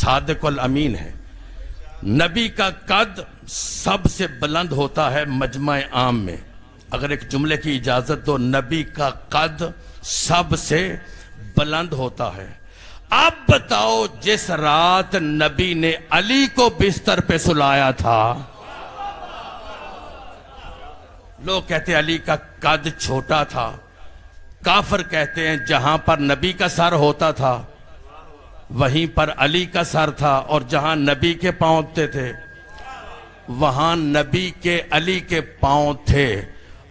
صادق الامین ہے۔ نبی کا قد سب سے بلند ہوتا ہے مجمع عام میں۔ اگر ایک جملے کی اجازت دو، نبی کا قد سب سے بلند ہوتا ہے۔ اب بتاؤ، جس رات نبی نے علی کو بستر پہ سلایا تھا، لوگ کہتے ہیں علی کا قد چھوٹا تھا، کافر کہتے ہیں جہاں پر نبی کا سر ہوتا تھا وہیں پر علی کا سر تھا، اور جہاں نبی کے پاؤں تھے وہاں نبی کے علی کے پاؤں تھے۔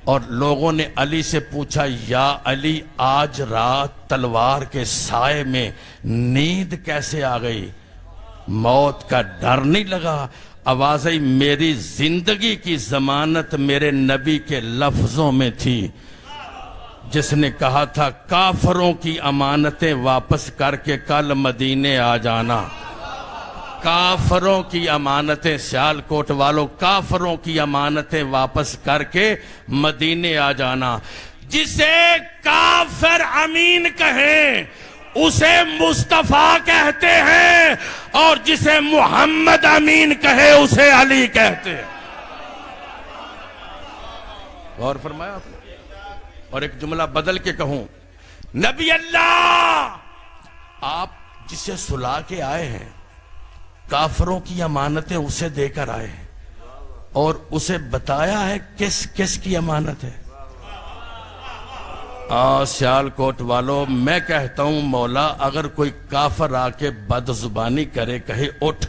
اور لوگوں نے علی سے پوچھا، یا علی آج رات تلوار کے سائے میں نیند کیسے آ گئی؟ موت کا ڈر نہیں لگا؟ آواز آئی، میری زندگی کی ضمانت میرے نبی کے لفظوں میں تھی، جس نے کہا تھا کافروں کی امانتیں واپس کر کے کل مدینے آ جانا۔ کافروں کی امانتیں، سیالکوٹ والوں، کافروں کی امانتیں واپس کر کے مدینے آ جانا۔ جسے کافر امین کہیں اسے مصطفیٰ کہتے ہیں، اور جسے محمد امین کہے اسے علی کہتے ہیں۔ غور فرمایا آپ نے؟ اور ایک جملہ بدل کے کہوں، نبی اللہ آپ جسے سلا کے آئے ہیں، کافروں کی امانتیں اسے دے کر آئے ہیں، اور اسے بتایا ہے کس کس کی امانت ہے۔ سیالکوٹ والوں، میں کہتا ہوں مولا اگر کوئی کافر آ کے بد زبانی کرے، کہے اٹھ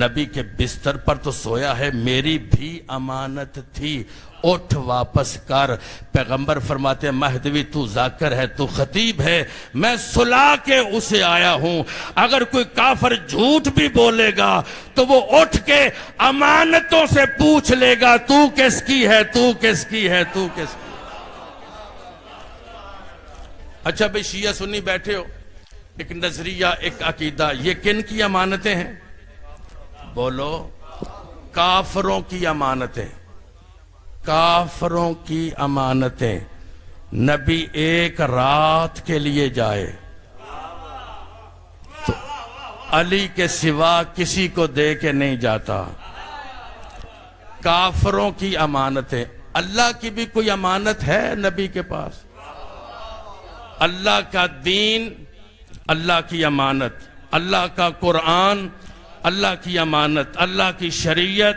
نبی کے بستر پر تو سویا ہے، میری بھی امانت تھی، اٹھ واپس کر۔ پیغمبر فرماتے ہیں مہدوی تو ذاکر ہے، تو خطیب ہے، میں سلا کے اسے آیا ہوں۔ اگر کوئی کافر جھوٹ بھی بولے گا تو وہ اٹھ کے امانتوں سے پوچھ لے گا، تو کس کی ہے، تو کس کی ہے، تو کس کی ہے۔ اچھا بھئی، شیعہ سنی بیٹھے ہو، ایک نظریہ، ایک عقیدہ، یہ کن کی امانتیں ہیں؟ بولو، کافروں کی امانتیں۔ کافروں کی امانتیں۔ نبی ایک رات کے لیے جائے تو علی کے سوا کسی کو دے کے نہیں جاتا۔ کافروں کی امانتیں۔ اللہ کی بھی کوئی امانت ہے نبی کے پاس؟ اللہ کا دین، اللہ کی امانت، اللہ کا قرآن، اللہ کی امانت، اللہ کی شریعت،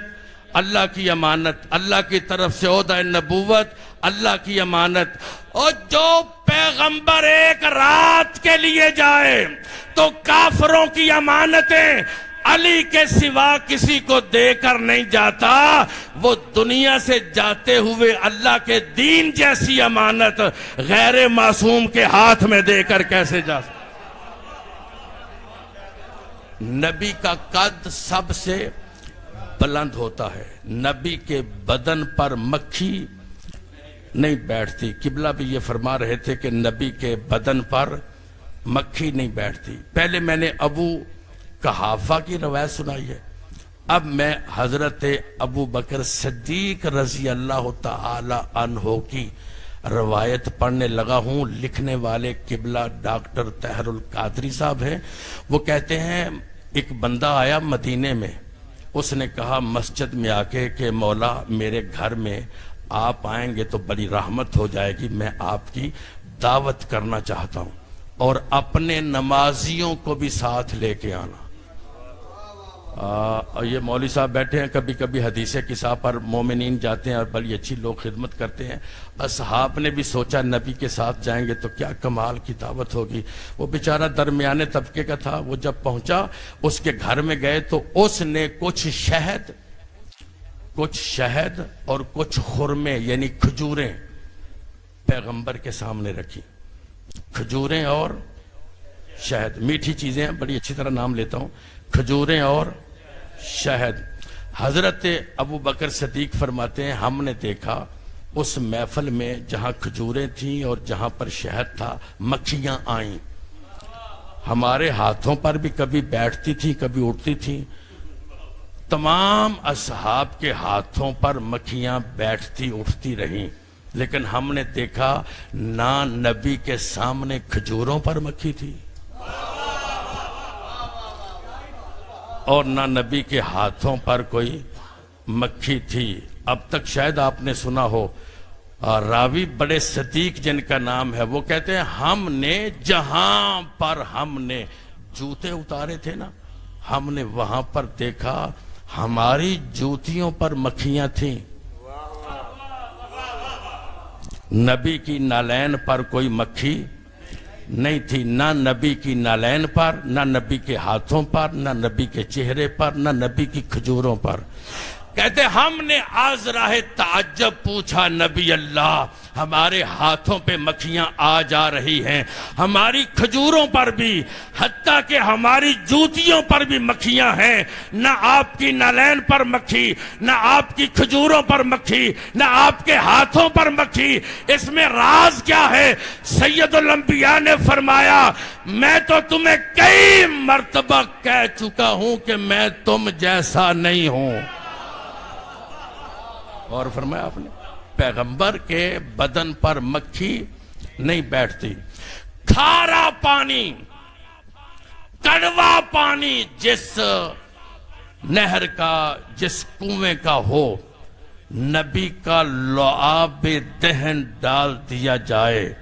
اللہ کی امانت، اللہ کی طرف سے عہدہ نبوت، اللہ کی امانت۔ اور جو پیغمبر ایک رات کے لیے جائے تو کافروں کی امانتیں علی کے سوا کسی کو دے کر نہیں جاتا، وہ دنیا سے جاتے ہوئے اللہ کے دین جیسی امانت غیر معصوم کے ہاتھ میں دے کر کیسے جا سکتا؟ نبی کا قد سب سے بلند ہوتا ہے۔ نبی کے بدن پر مکھی نہیں بیٹھتی۔ قبلہ بھی یہ فرما رہے تھے کہ نبی کے بدن پر مکھی نہیں بیٹھتی۔ پہلے میں نے ابو قحافہ کی روایت سنائی ہے، اب میں حضرت ابو بکر صدیق رضی اللہ تعالی عنہ کی روایت پڑھنے لگا ہوں۔ لکھنے والے قبلہ ڈاکٹر طاہر القادری صاحب ہیں۔ وہ کہتے ہیں ایک بندہ آیا مدینے میں، اس نے کہا مسجد میں آ کے کہ مولا میرے گھر میں آپ آئیں گے تو بڑی رحمت ہو جائے گی، میں آپ کی دعوت کرنا چاہتا ہوں اور اپنے نمازیوں کو بھی ساتھ لے کے آنا۔ یہ مولوی صاحب بیٹھے ہیں، کبھی کبھی حدیث قصہ پر مومنین جاتے ہیں اور بڑی اچھی لوگ خدمت کرتے ہیں۔ اصحاب نے بھی سوچا نبی کے ساتھ جائیں گے تو کیا کمال کی دعوت ہوگی۔ وہ بیچارہ درمیانے طبقے کا تھا، وہ جب پہنچا اس کے گھر میں گئے تو اس نے کچھ شہد اور کچھ خرمے یعنی کھجوریں پیغمبر کے سامنے رکھی۔ کھجوریں اور شہد، میٹھی چیزیں ہیں، بڑی اچھی طرح نام لیتا ہوں، کھجوریں اور شہد۔ حضرت ابو بکر صدیق فرماتے ہیں ہم نے دیکھا اس محفل میں جہاں کھجوریں تھیں اور جہاں پر شہد تھا مکھیاں آئیں، ہمارے ہاتھوں پر بھی کبھی بیٹھتی تھی کبھی اٹھتی تھی، تمام اصحاب کے ہاتھوں پر مکھیاں بیٹھتی اٹھتی رہیں، لیکن ہم نے دیکھا نہ نبی کے سامنے کھجوروں پر مکھی تھی اور نہ نبی کے ہاتھوں پر کوئی مکھی تھی۔ اب تک شاید آپ نے سنا ہو، راوی بڑے صدیق جن کا نام ہے، وہ کہتے ہیں ہم نے جہاں پر ہم نے جوتے اتارے تھے نا، ہم نے وہاں پر دیکھا ہماری جوتیوں پر مکھیاں تھیں۔ نبی کی نالین پر کوئی مکھی نہیں تھی، نہ نبی کی نالین پر، نہ نبی کے ہاتھوں پر، نہ نبی کے چہرے پر، نہ نبی کی کھجوروں پر۔ کہتے ہم نے آز راہ تعجب پوچھا نبی اللہ، ہمارے ہاتھوں پہ مکھیاں آ جا رہی ہیں، ہماری کھجوروں پر بھی، حتیٰ کہ ہماری جوتیوں پر بھی مکھیاں ہیں، نہ آپ کی نالین پر مکھی، نہ آپ کی کھجوروں پر مکھی، نہ آپ کے ہاتھوں پر مکھی۔ اس میں راز کیا ہے؟ سید الانبیاء نے فرمایا میں تو تمہیں کئی مرتبہ کہہ چکا ہوں کہ میں تم جیسا نہیں ہوں۔ اور فرمایا آپ نے پیغمبر کے بدن پر مکھی نہیں بیٹھتی۔ کھارا پانی، کڑوا پانی جس نہر کا، جس کنویں کا ہو، نبی کا لعاب دہن ڈال دیا جائے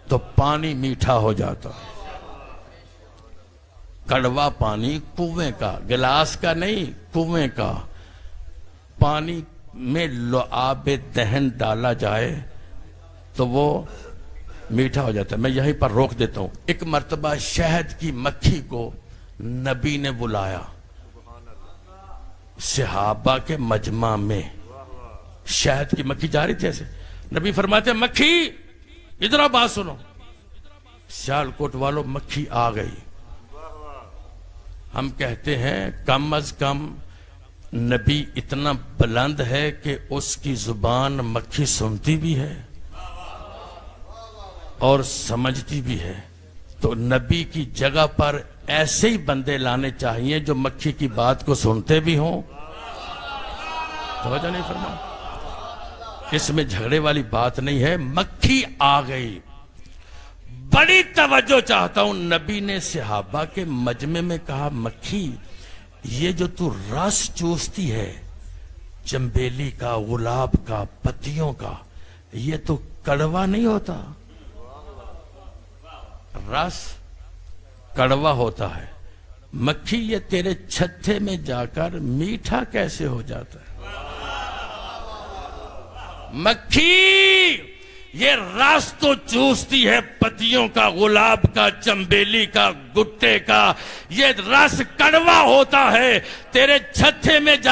تو پانی میٹھا ہو جاتا۔ کڑوا پانی کنویں کا، گلاس کا نہیں، کنویں کا پانی میں لعاب دہن ڈالا جائے تو وہ میٹھا ہو جاتا ہے۔ میں یہیں پر روک دیتا ہوں۔ ایک مرتبہ شہد کی مکھی کو نبی نے بلایا صحابہ کے مجمع میں، شہد کی مکھی جا رہی تھی ایسے، نبی فرماتے ہیں مکھی ادھر آؤ، بات سنو۔ سیالکوٹ والوں مکھی آ گئی۔ ہم کہتے ہیں کم از کم نبی اتنا بلند ہے کہ اس کی زبان مکھی سنتی بھی ہے اور سمجھتی بھی ہے، تو نبی کی جگہ پر ایسے ہی بندے لانے چاہیے جو مکھی کی بات کو سنتے بھی ہوں۔ توجہ نہیں فرما، اس میں جھگڑے والی بات نہیں ہے۔ مکھی آ گئی، بڑی توجہ چاہتا ہوں، نبی نے صحابہ کے مجمع میں کہا مکھی یہ جو تو رس چوستی ہے چنبیلی کا، گلاب کا، پتیوں کا، یہ تو کڑوا نہیں ہوتا؟ رس کڑوا ہوتا ہے، مکھی یہ تیرے چھتے میں جا کر میٹھا کیسے ہو جاتا ہے؟ مکھی یہ رس تو چوستی ہے پتیوں کا، گلاب کا، چنبیلی کا، گٹے کا، یہ رس کڑوا ہوتا ہے، تیرے چھتے میں جا